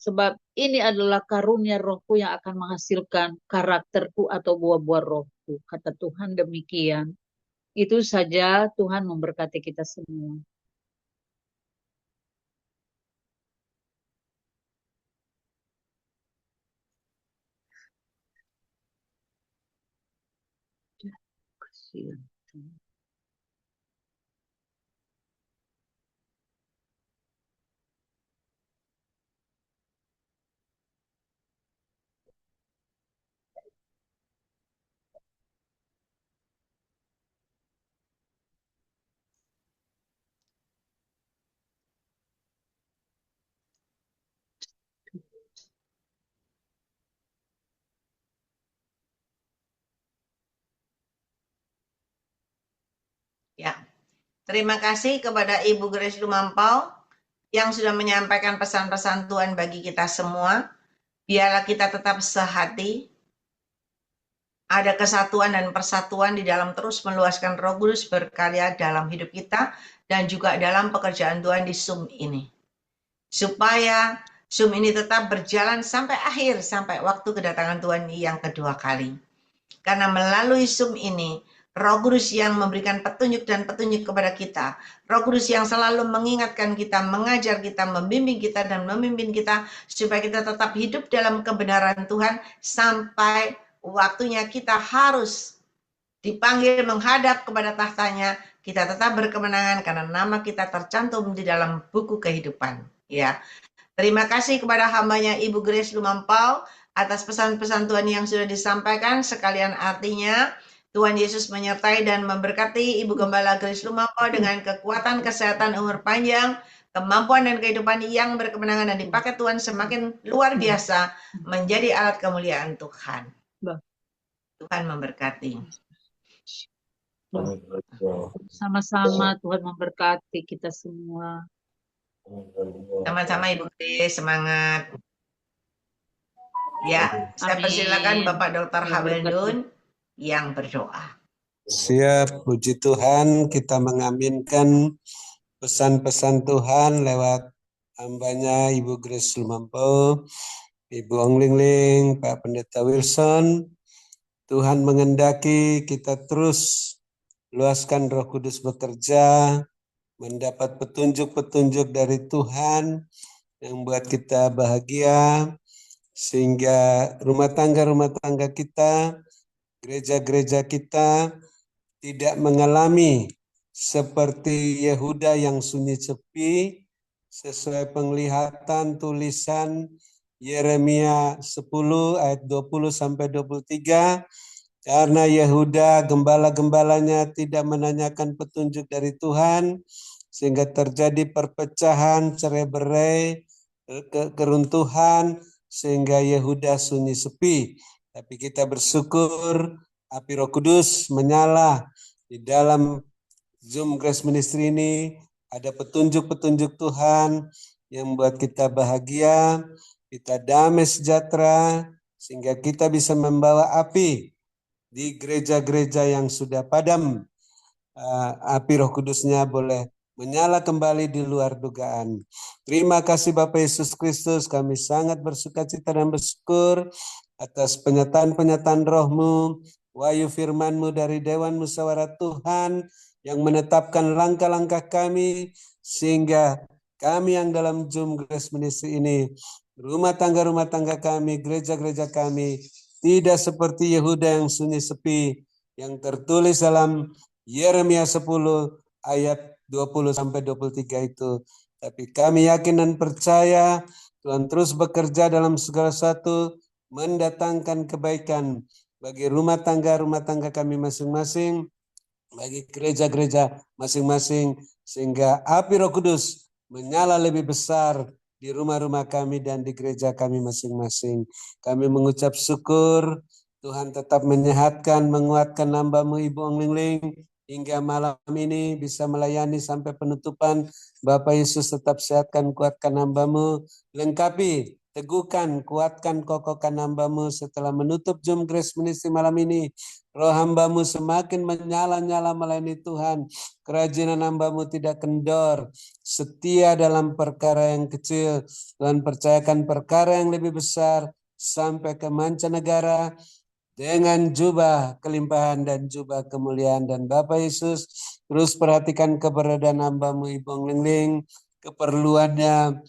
Sebab ini adalah karunia rohku yang akan menghasilkan karakterku atau buah-buah rohku. Kata Tuhan demikian. Itu saja, Tuhan memberkati kita semua. Kasihan. Ya, terima kasih kepada Ibu Grace Lumampau yang sudah menyampaikan pesan-pesan Tuhan bagi kita semua. Biarlah kita tetap sehati, ada kesatuan dan persatuan di dalam terus meluaskan Roh Kudus berkarya dalam hidup kita dan juga dalam pekerjaan Tuhan di Zoom ini. Supaya Zoom ini tetap berjalan sampai akhir, sampai waktu kedatangan Tuhan yang kedua kali. Karena melalui Zoom ini, Roh Kudus yang memberikan petunjuk dan petunjuk kepada kita, Roh Kudus yang selalu mengingatkan kita, mengajar kita, membimbing kita, dan memimpin kita, supaya kita tetap hidup dalam kebenaran Tuhan, sampai waktunya kita harus dipanggil menghadap kepada tahtanya, kita tetap berkemenangan karena nama kita tercantum di dalam buku kehidupan. Ya, terima kasih kepada hambanya Ibu Grace Lumampau atas pesan-pesan Tuhan yang sudah disampaikan. Sekalian artinya, Tuhan Yesus menyertai dan memberkati Ibu Gembala Grace Lumampau dengan kekuatan, kesehatan, umur panjang, kemampuan dan kehidupan yang berkemenangan, dan dipakai Tuhan semakin luar biasa menjadi alat kemuliaan Tuhan. Tuhan memberkati. Sama-sama Tuhan memberkati kita semua. Sama-sama Ibu Grace, semangat. Ya, saya persilakan Bapak Dr. Habendun yang berdoa. Siap, puji Tuhan, kita mengaminkan pesan-pesan Tuhan lewat hambanya Ibu Grace Lumampau, Ibu Ong Ling Ling, Pak Pendeta Wilson. Tuhan mengendaki kita terus luaskan Roh Kudus bekerja, mendapat petunjuk-petunjuk dari Tuhan yang buat kita bahagia, sehingga rumah tangga kita, gereja-gereja kita tidak mengalami seperti Yehuda yang sunyi sepi, sesuai penglihatan tulisan Yeremia 10 ayat 20 sampai 23, karena Yehuda gembala-gembalanya tidak menanyakan petunjuk dari Tuhan, sehingga terjadi perpecahan, cerai-berai, keruntuhan, sehingga Yehuda sunyi sepi. Tapi kita bersyukur api Roh Kudus menyala di dalam Zoom Grace Ministry ini. Ada petunjuk-petunjuk Tuhan yang membuat kita bahagia, kita damai sejahtera, sehingga kita bisa membawa api di gereja-gereja yang sudah padam. Api Roh Kudusnya boleh menyala kembali di luar dugaan. Terima kasih Bapak Yesus Kristus, kami sangat bersukacita dan bersyukur atas penyataan-penyataan Roh-Mu, wahyu firman-Mu dari Dewan Musyawarah Tuhan yang menetapkan langkah-langkah kami, sehingga kami yang dalam Zoom Grace Ministry ini, rumah tangga kami, gereja-gereja kami, tidak seperti Yehuda yang sunyi sepi, yang tertulis dalam Yeremia 10 ayat 20 sampai 23 itu. Tapi kami yakin dan percaya Tuhan terus bekerja dalam segala sesuatu, mendatangkan kebaikan bagi rumah tangga kami masing-masing, bagi gereja-gereja masing-masing, sehingga api Roh Kudus menyala lebih besar di rumah-rumah kami dan di gereja kami masing-masing. Kami mengucap syukur, Tuhan tetap menyehatkan, menguatkan hamba-Mu Ibu Ong Ling Ling, hingga malam ini bisa melayani sampai penutupan. Bapak Yesus tetap sehatkan, kuatkan hamba-Mu, lengkapi, teguhkan, kuatkan, kokohkan hamba-Mu setelah menutup Zoom Grace Ministry malam ini. Roh hamba-Mu semakin menyala-nyala melayani Tuhan. Kerajinan hamba-Mu tidak kendor. Setia dalam perkara yang kecil. Tuhan percayakan perkara yang lebih besar sampai ke mancanegara dengan jubah kelimpahan dan jubah kemuliaan. Dan Bapak Yesus terus perhatikan keberadaan hamba-Mu Ibu Onglingling, keperluannya,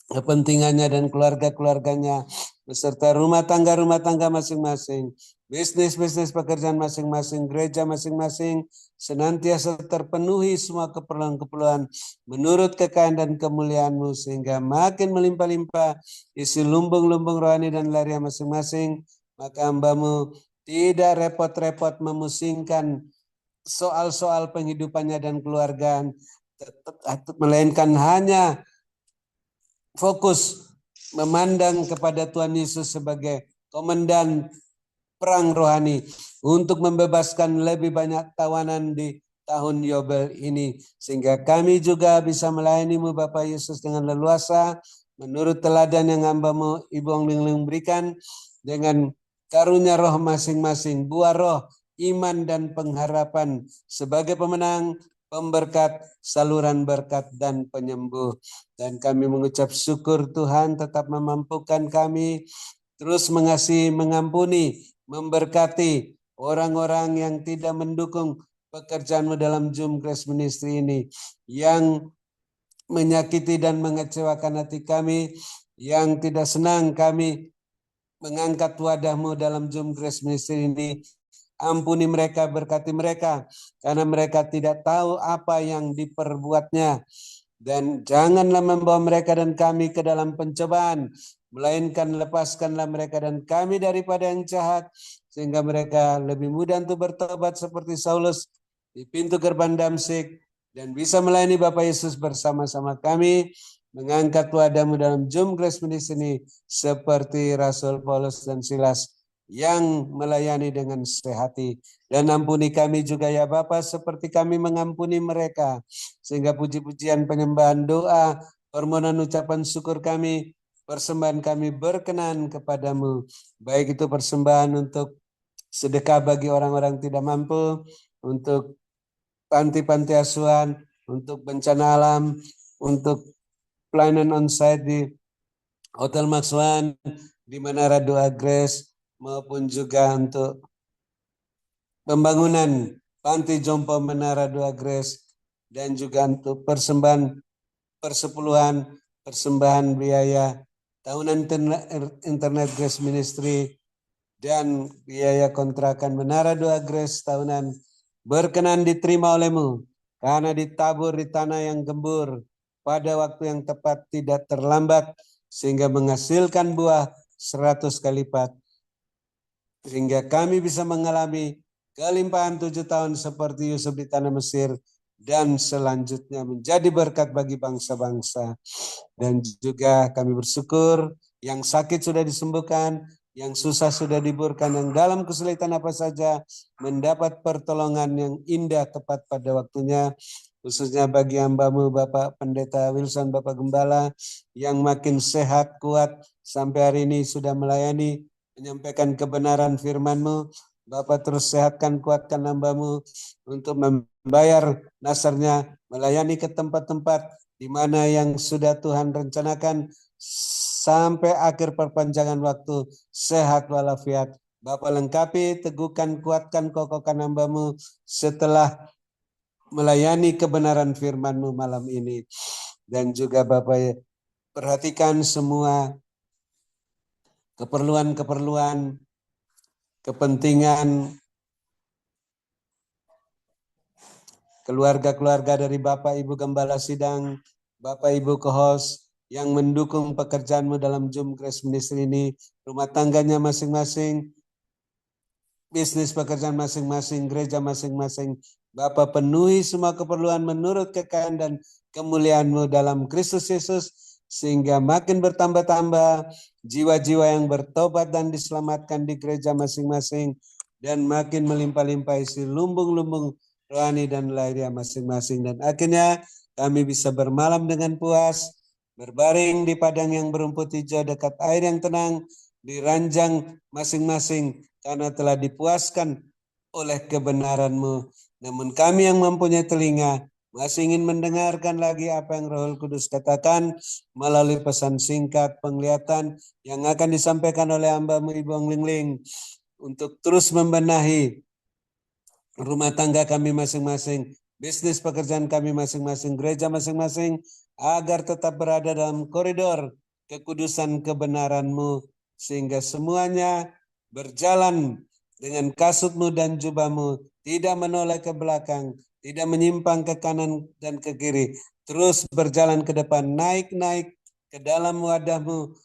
kepentingannya dan keluarga-keluarganya, beserta rumah tangga masing-masing, bisnis pekerjaan masing-masing, gereja masing-masing, senantiasa terpenuhi semua keperluan-keperluan menurut kekayaan dan kemuliaan-Mu, sehingga makin melimpah-limpah isi lumbung-lumbung rohani dan larian masing-masing. Maka hamba-Mu tidak repot-repot memusingkan soal-soal penghidupannya dan keluarga, melainkan hanya fokus memandang kepada Tuhan Yesus sebagai komandan perang rohani untuk membebaskan lebih banyak tawanan di tahun Yobel ini, sehingga kami juga bisa melayani-Mu Bapak Yesus dengan leluasa menurut teladan yang hamba-Mu Ibu Onglingling berikan, dengan karunia roh masing-masing, buah roh, iman dan pengharapan sebagai pemenang, pemberkat, saluran berkat dan penyembuh. Dan kami mengucap syukur Tuhan tetap memampukan kami terus mengasihi, mengampuni, memberkati orang-orang yang tidak mendukung pekerjaan-Mu dalam Zoom Grace Ministry ini, yang menyakiti dan mengecewakan hati kami, yang tidak senang kami mengangkat wadah-Mu dalam Zoom Grace Ministry ini. Ampuni mereka, berkati mereka, karena mereka tidak tahu apa yang diperbuatnya. Dan janganlah membawa mereka dan kami ke dalam pencobaan, melainkan lepaskanlah mereka dan kami daripada yang jahat, sehingga mereka lebih mudah untuk bertobat seperti Saulus di pintu gerbang Damsyik, dan bisa melayani Bapak Yesus bersama-sama kami, mengangkat wadah-Mu dalam Zoom Grace Ministry ini seperti Rasul Paulus dan Silas yang melayani dengan sehati. Dan ampuni kami juga ya Bapa, seperti kami mengampuni mereka, sehingga puji-pujian, penyembahan, doa, permohonan, ucapan syukur kami, persembahan kami berkenan kepadamu, baik itu persembahan untuk sedekah bagi orang-orang tidak mampu, untuk panti-panti asuhan, untuk bencana alam, untuk pelayanan onsite di Hotel Max One, di Menara Doa Grace, maupun juga untuk pembangunan panti jompo Menara Doa Grace, dan juga untuk persembahan persepuluhan, persembahan biaya tahunan Internet Grace Ministry, dan biaya kontrakan Menara Doa Grace tahunan berkenan diterima oleh-Mu, karena ditabur di tanah yang gembur pada waktu yang tepat, tidak terlambat, sehingga menghasilkan buah 100 kali lipat, sehingga kami bisa mengalami kelimpahan 7 tahun seperti Yusuf di tanah Mesir, dan selanjutnya menjadi berkat bagi bangsa-bangsa. Dan juga kami bersyukur yang sakit sudah disembuhkan, yang susah sudah diburkan, yang dalam kesulitan apa saja mendapat pertolongan yang indah tepat pada waktunya, khususnya bagi hamba-Mu Bapak Pendeta Wilson, Bapak Gembala, yang makin sehat, kuat, sampai hari ini sudah melayani, menyampaikan kebenaran firman-Mu. Bapak terus sehatkan, kuatkan hamba-Mu untuk membayar nasarnya, melayani ke tempat-tempat di mana yang sudah Tuhan rencanakan sampai akhir perpanjangan waktu, sehat walafiat. Bapak lengkapi, teguhkan, kuatkan, kokohkan hamba-Mu setelah melayani kebenaran firman-Mu malam ini. Dan juga Bapak perhatikan semua keperluan-keperluan, kepentingan keluarga-keluarga dari Bapak Ibu Gembala Sidang, Bapak Ibu Kohos yang mendukung pekerjaan-Mu dalam Zoom Grace Ministry ini, rumah tangganya masing-masing, bisnis pekerjaan masing-masing, gereja masing-masing. Bapak penuhi semua keperluan menurut kekayaan dan kemuliaan-Mu dalam Kristus Yesus, sehingga makin bertambah-tambah jiwa-jiwa yang bertobat dan diselamatkan di gereja masing-masing, dan makin melimpah-limpah isi lumbung-lumbung rohani dan lahiriah masing-masing. Dan akhirnya kami bisa bermalam dengan puas, berbaring di padang yang berumput hijau dekat air yang tenang, di ranjang masing-masing, karena telah dipuaskan oleh kebenaran-Mu. Namun kami yang mempunyai telinga masih ingin mendengarkan lagi apa yang Roh Kudus katakan melalui pesan singkat penglihatan yang akan disampaikan oleh hamba-Mu Ibu Onglingling untuk terus membenahi rumah tangga kami masing-masing, bisnis pekerjaan kami masing-masing, gereja masing-masing, agar tetap berada dalam koridor kekudusan kebenaran-Mu, sehingga semuanya berjalan dengan kasut-Mu dan jubah-Mu, tidak menoleh ke belakang, tidak menyimpang ke kanan dan ke kiri, terus berjalan ke depan, naik-naik ke dalam wadah-Mu,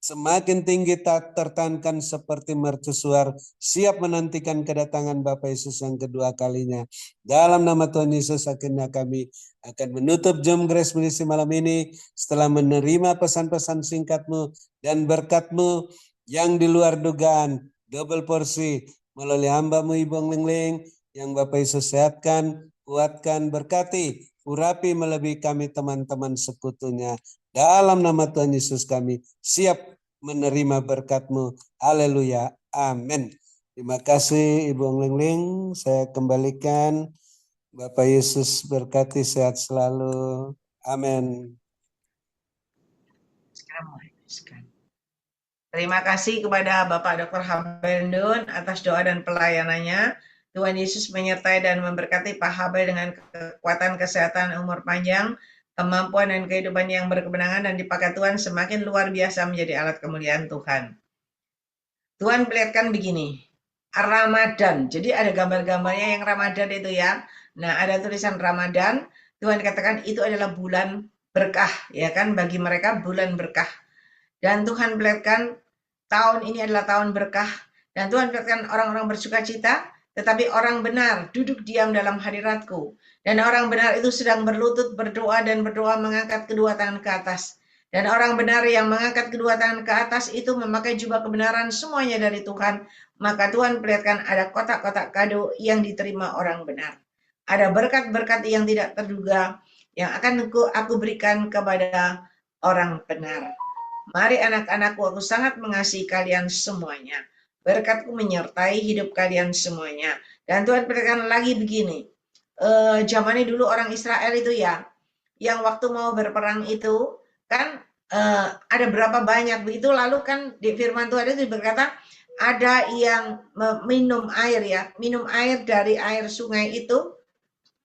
semakin tinggi tak tertahankan seperti mercusuar, siap menantikan kedatangan Bapa Yesus yang kedua kalinya. Dalam nama Tuhan Yesus akhirnya kami akan menutup Jom Grace Misi malam ini setelah menerima pesan-pesan singkat-Mu dan berkat-Mu yang di luar dugaan, double porsi melalui hamba-Mu Ibu Onglingling yang Bapak Yesus sehatkan, kuatkan, berkati, urapi melebihi kami teman-teman sekutunya. Dalam nama Tuhan Yesus kami siap menerima berkat-Mu. Haleluya. Amin. Terima kasih Ibu Onglingling. Saya kembalikan. Bapak Yesus berkati, sehat selalu. Amin. Terima kasih kepada Bapak Dr. Habel Ndun atas doa dan pelayanannya. Tuhan Yesus menyertai dan memberkati Pak Habel dengan kekuatan, kesehatan, umur panjang, kemampuan dan kehidupan yang berkebenangan, dan dipakai Tuhan semakin luar biasa menjadi alat kemuliaan Tuhan. Tuhan perlihatkan begini, Ramadan. Jadi ada gambar-gambarnya yang Ramadan itu ya. Nah, ada tulisan Ramadan. Tuhan katakan itu adalah bulan berkah, ya kan? Bagi mereka bulan berkah. Dan Tuhan perlihatkan tahun ini adalah tahun berkah. Dan Tuhan perlihatkan orang-orang bersuka cita, tetapi orang benar duduk diam dalam hadiratku. Dan orang benar itu sedang berlutut berdoa dan berdoa mengangkat kedua tangan ke atas. Dan orang benar yang mengangkat kedua tangan ke atas itu memakai jubah kebenaran semuanya dari Tuhan. Maka Tuhan perlihatkan ada kotak-kotak kado yang diterima orang benar. Ada berkat-berkat yang tidak terduga yang akan aku berikan kepada orang benar. Mari anak-anakku, aku sangat mengasihi kalian semuanya. Berkat-Ku menyertai hidup kalian semuanya. Dan Tuhan perlihatkan lagi begini. Zamannya dulu orang Israel itu ya, yang waktu mau berperang itu, kan ada berapa banyak begitu, lalu kan di firman Tuhan itu berkata, ada yang minum air ya, minum air dari air sungai itu,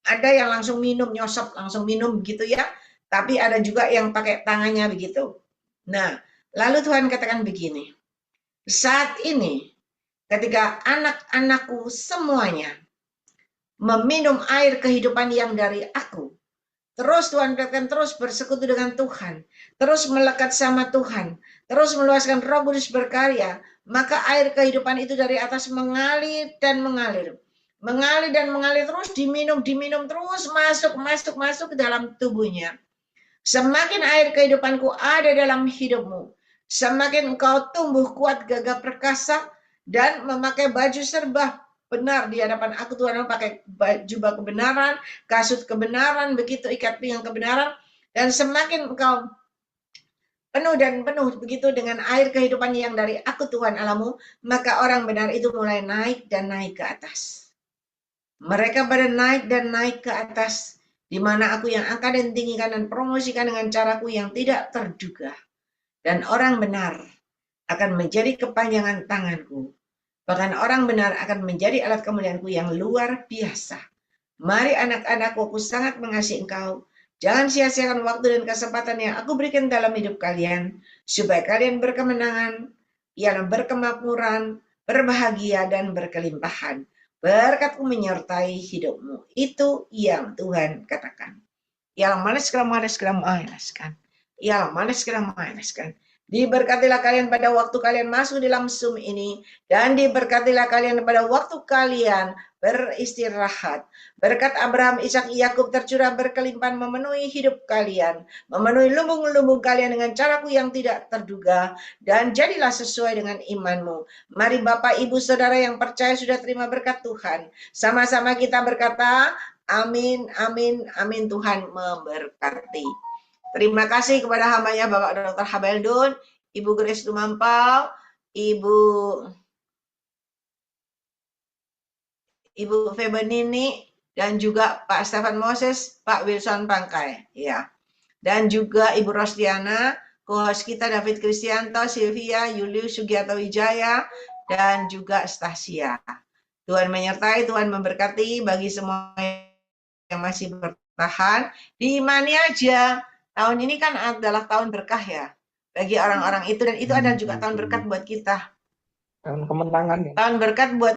ada yang langsung minum, nyosop, langsung minum begitu ya, tapi ada juga yang pakai tangannya begitu. Nah, lalu Tuhan katakan begini, saat ini ketika anak-anakku semuanya meminum air kehidupan yang dari aku, terus Tuhan katakan terus bersekutu dengan Tuhan, terus melekat sama Tuhan, terus meluaskan Roh Kudus berkarya, maka air kehidupan itu dari atas mengalir dan mengalir. Mengalir dan mengalir terus, diminum terus, masuk ke dalam tubuhnya. Semakin air kehidupanku ada dalam hidupmu, semakin engkau tumbuh kuat, gagah perkasa, dan memakai baju serba benar di hadapan aku. Tuhan memakai jubah kebenaran, kasut kebenaran, begitu ikat pinggang kebenaran, dan semakin engkau penuh begitu dengan air kehidupan yang dari aku Tuhan Allahmu, maka orang benar itu mulai naik dan naik ke atas. Mereka pada naik dan naik ke atas, di mana aku yang angkat dan tinggikan dan promosikan dengan caraku yang tidak terduga. Dan orang benar akan menjadi kepanjangan tanganku. Bahkan orang benar akan menjadi alat kemuliaanku yang luar biasa. Mari anak-anakku, aku sangat mengasihi engkau. Jangan sia-siakan waktu dan kesempatan yang aku berikan dalam hidup kalian, supaya kalian berkemenangan, ialah berkemakmuran, berbahagia, dan berkelimpahan. Berkat-Ku menyertai hidupmu. Itu yang Tuhan katakan. Ialah manis sekarang mengalaskan. Ialah manis sekarang mengalaskan. Diberkatilah kalian pada waktu kalian masuk dalam Zoom ini, dan diberkatilah kalian pada waktu kalian beristirahat. Berkat Abraham, Ishak, Yakub tercurah berkelimpahan memenuhi hidup kalian, memenuhi lumbung-lumbung kalian dengan caraku yang tidak terduga, dan jadilah sesuai dengan imanmu. Mari Bapak, Ibu, Saudara yang percaya sudah terima berkat Tuhan, sama-sama kita berkata, amin, amin, amin. Tuhan memberkati. Terima kasih kepada hambanya Bapak Dr. Habel Ndun, Ibu Grace Lumampau, Ibu Ibu Febenini, dan juga Pak Stefan Moses, Pak Wilson Pangkai, ya. Dan juga Ibu Rosdiana, co-host kita David Kristianto, Sylvia, Julius Sugiarto Wijaya, dan juga Stasia. Tuhan menyertai, Tuhan memberkati bagi semua yang masih bertahan. Di mana aja, tahun ini kan adalah tahun berkah ya, bagi orang-orang itu, dan itu adalah juga tahun berkat buat kita. Tahun kemenangan ya. Tahun berkat buat